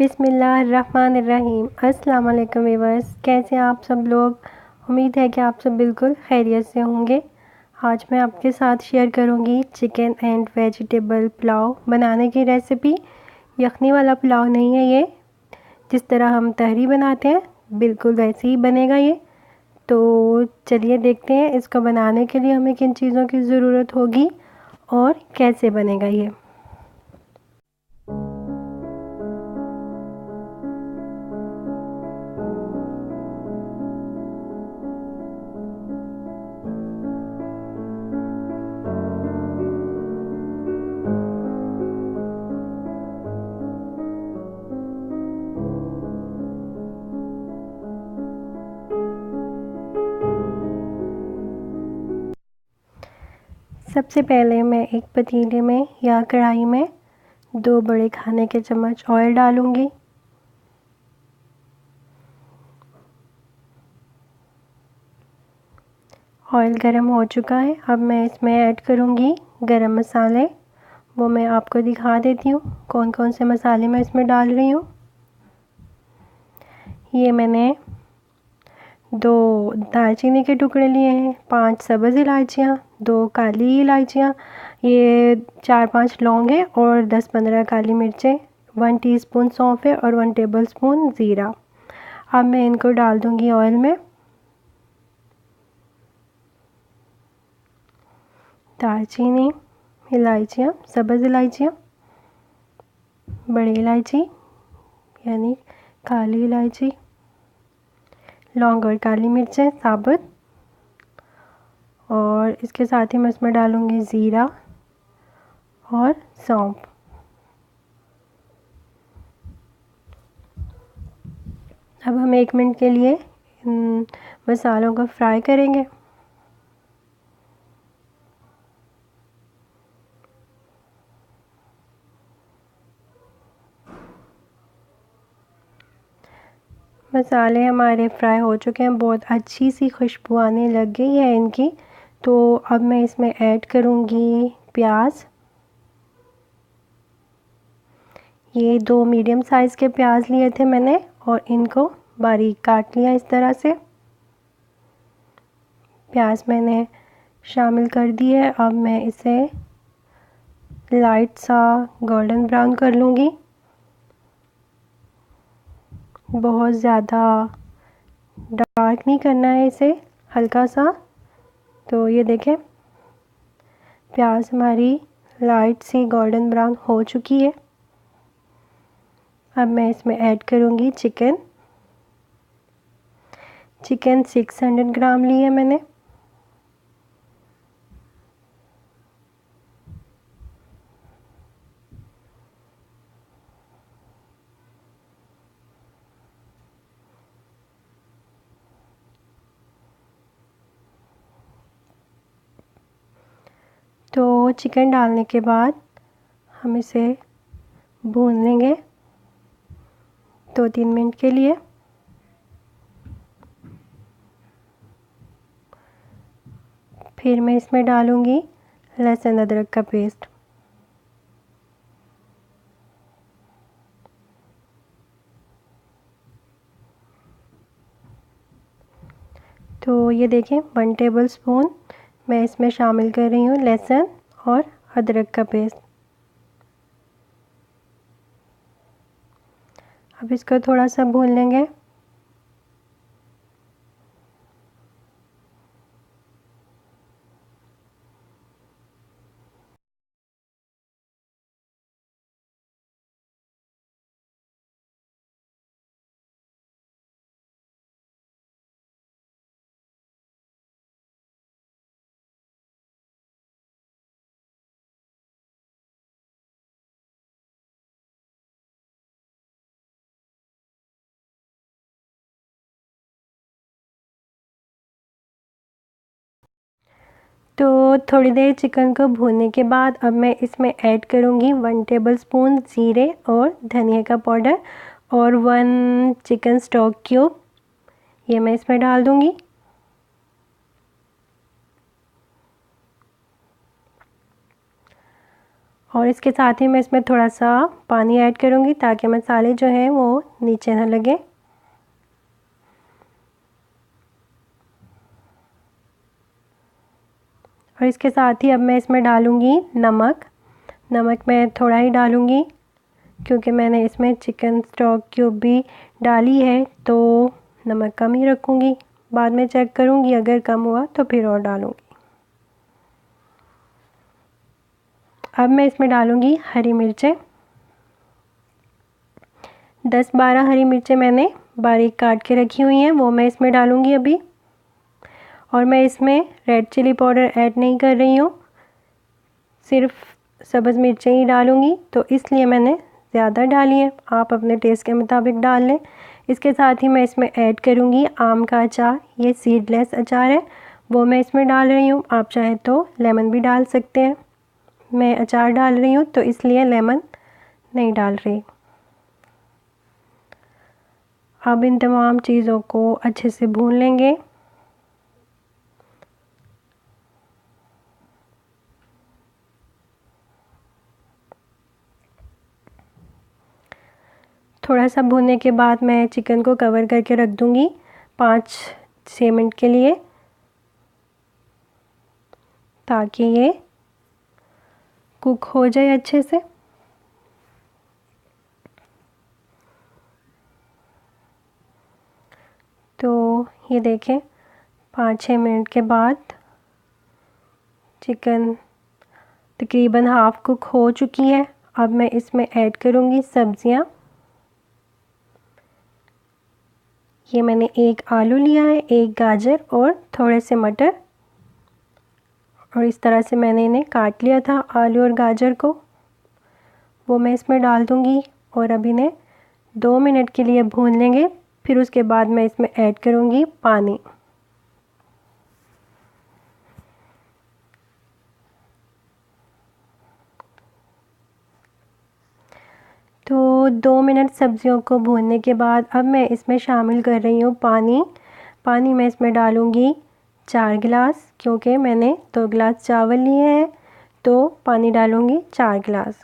बिस्मिल्लाहिर्रहमानिर्रहीम। अस्सलाम वालेकुम व्यूअर्स, कैसे हैं आप सब लोग। उम्मीद है कि आप सब बिल्कुल खैरियत से होंगे। आज मैं आपके साथ शेयर करूंगी चिकन एंड वेजिटेबल पुलाव बनाने की रेसिपी। यखनी वाला पुलाव नहीं है ये, जिस तरह हम तहरी बनाते हैं बिल्कुल वैसे ही बनेगा ये। तो चलिए देखते हैं इसको बनाने के लिए हमें किन चीज़ों की ज़रूरत होगी और कैसे बनेगा ये। सबसे पहले मैं एक पतीले में या कढ़ाई में 2 बड़े खाने के चम्मच ऑयल डालूंगी। ऑयल गरम हो चुका है, अब मैं इसमें ऐड करूंगी गरम मसाले। वो मैं आपको दिखा देती हूँ कौन कौन से मसाले मैं इसमें डाल रही हूँ। ये मैंने 2 दालचीनी के टुकड़े लिए हैं, 5 सब्ज़ इलायचियाँ, 2 काली इलायचियाँ, ये 4-5 लौंग हैं और 10-15 काली मिर्चें, 1 टीस्पून सौंफ है और 1 टेबलस्पून ज़ीरा। अब मैं इनको डाल दूँगी ऑयल में। दालचीनी, इलायचियाँ, सब्ज़ इलायचियाँ, बड़ी इलायची यानी काली इलायची, लौंग और काली मिर्चें साबुत, और इसके साथ ही मैं इसमें डालूँगी ज़ीरा और सौंफ। अब हम 1 मिनट के लिए इन मसालों को फ्राई करेंगे। मसाले हमारे फ्राई हो चुके हैं, बहुत अच्छी सी खुशबू आने लग गई है इनकी। तो अब मैं इसमें ऐड करूँगी प्याज। ये 2 मीडियम साइज़ के प्याज लिए थे मैंने और इनको बारीक काट लिया इस तरह से। प्याज मैंने शामिल कर दी है। अब मैं इसे लाइट सा गोल्डन ब्राउन कर लूँगी, बहुत ज़्यादा डार्क नहीं करना है इसे, हल्का सा। तो ये देखें प्याज हमारी लाइट सी गोल्डन ब्राउन हो चुकी है। अब मैं इसमें ऐड करूँगी चिकन 600 ग्राम ली है मैंने। तो चिकन डालने के बाद हम इसे भून लेंगे 2-3 मिनट के लिए। फिर मैं इसमें डालूँगी लहसुन अदरक का पेस्ट। तो ये देखें 1 टेबलस्पून मैं इसमें शामिल कर रही हूँ लहसुन और अदरक का पेस्ट। अब इसको थोड़ा सा भून लेंगे। तो थोड़ी देर चिकन को भूनने के बाद अब मैं इसमें ऐड करूँगी 1 टेबलस्पून ज़ीरे और धनिया का पाउडर और 1 चिकन स्टॉक क्यूब, ये मैं इसमें डाल दूँगी। और इसके साथ ही मैं इसमें थोड़ा सा पानी ऐड करूँगी ताकि मसाले जो हैं वो नीचे ना लगे। और इसके साथ ही अब मैं इसमें डालूँगी नमक। नमक मैं थोड़ा ही डालूँगी क्योंकि मैंने इसमें चिकन स्टॉक क्यूब भी डाली है, तो नमक कम ही रखूँगी। बाद में चेक करूँगी, अगर कम हुआ तो फिर और डालूँगी। अब मैं इसमें डालूँगी हरी मिर्चें। 10-12 हरी मिर्चें मैंने बारीक काट के रखी हुई हैं, वो मैं इसमें डालूँगी अभी। और मैं इसमें रेड चिली पाउडर ऐड नहीं कर रही हूँ, सिर्फ सब्ज़ मिर्चें ही डालूँगी, तो इसलिए मैंने ज़्यादा डाली है। आप अपने टेस्ट के मुताबिक डाल लें। इसके साथ ही मैं इसमें ऐड करूँगी आम का अचार। ये सीडलेस अचार है, वो मैं इसमें डाल रही हूँ। आप चाहे तो लेमन भी डाल सकते हैं। मैं अचार डाल रही हूँ तो इसलिए लेमन नहीं डाल रही। अब इन तमाम चीज़ों को अच्छे से भून लेंगे। थोड़ा सा भूनने के बाद मैं चिकन को कवर करके रख दूँगी 5-6 मिनट के लिए, ताकि ये कुक हो जाए अच्छे से। तो ये देखें 5-6 मिनट के बाद चिकन तकरीबन हाफ़ कुक हो चुकी है। अब मैं इसमें ऐड करूँगी सब्ज़ियाँ। ये मैंने एक आलू लिया है, एक गाजर और थोड़े से मटर, और इस तरह से मैंने इन्हें काट लिया था आलू और गाजर को, वो मैं इसमें डाल दूँगी। और अब इन्हें 2 मिनट के लिए भून लेंगे। फिर उसके बाद मैं इसमें ऐड करूँगी पानी। तो 2 मिनट सब्ज़ियों को भूनने के बाद अब मैं इसमें शामिल कर रही हूँ पानी। पानी मैं इसमें डालूँगी 4 गिलास, क्योंकि मैंने 2 गिलास चावल लिए हैं, तो पानी डालूँगी 4 गिलास।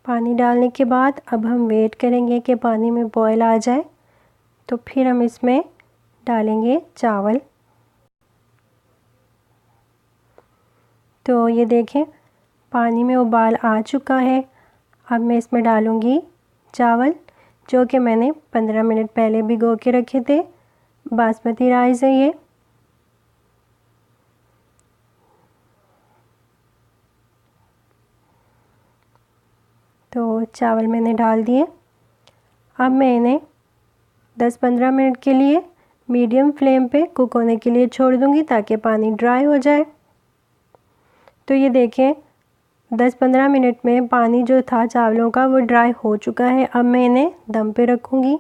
पानी डालने के बाद अब हम वेट करेंगे कि पानी में बॉयल आ जाए, तो फिर हम इसमें डालेंगे चावल। तो ये देखें पानी में उबाल आ चुका है। अब मैं इसमें डालूँगी चावल, जो कि मैंने 15 मिनट पहले भिगो के रखे थे। बासमती राइस है ये। तो चावल मैंने डाल दिए। अब मैं इन्हें 10-15 मिनट के लिए मीडियम फ्लेम पे कुक होने के लिए छोड़ दूँगी, ताकि पानी ड्राई हो जाए। तो ये देखें 10-15 मिनट में पानी जो था चावलों का वो ड्राई हो चुका है। अब मैं इन्हें दम पे रखूँगी।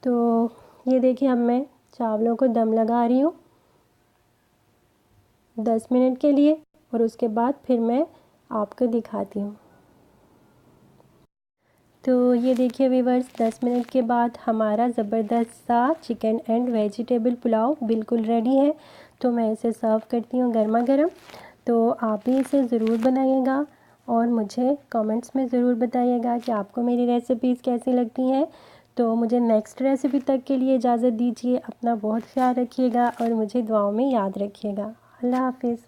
तो ये देखिए अब मैं चावलों को दम लगा रही हूँ 10 मिनट के लिए, और उसके बाद फिर मैं आपको दिखाती हूँ। तो ये देखिए व्यूअर्स 10 मिनट के बाद हमारा ज़बरदस्त सा चिकन एंड वेजिटेबल पुलाव बिल्कुल रेडी है। तो मैं इसे सर्व करती हूँ गर्मा गर्म। तो आप भी इसे ज़रूर बनाइएगा और मुझे कमेंट्स में ज़रूर बताइएगा कि आपको मेरी रेसिपीज़ कैसी लगती हैं। तो मुझे नेक्स्ट रेसिपी तक के लिए इजाज़त दीजिए। अपना बहुत ख्याल रखिएगा और मुझे दुआओं में याद रखिएगा। अल्लाह हाफ़िज़।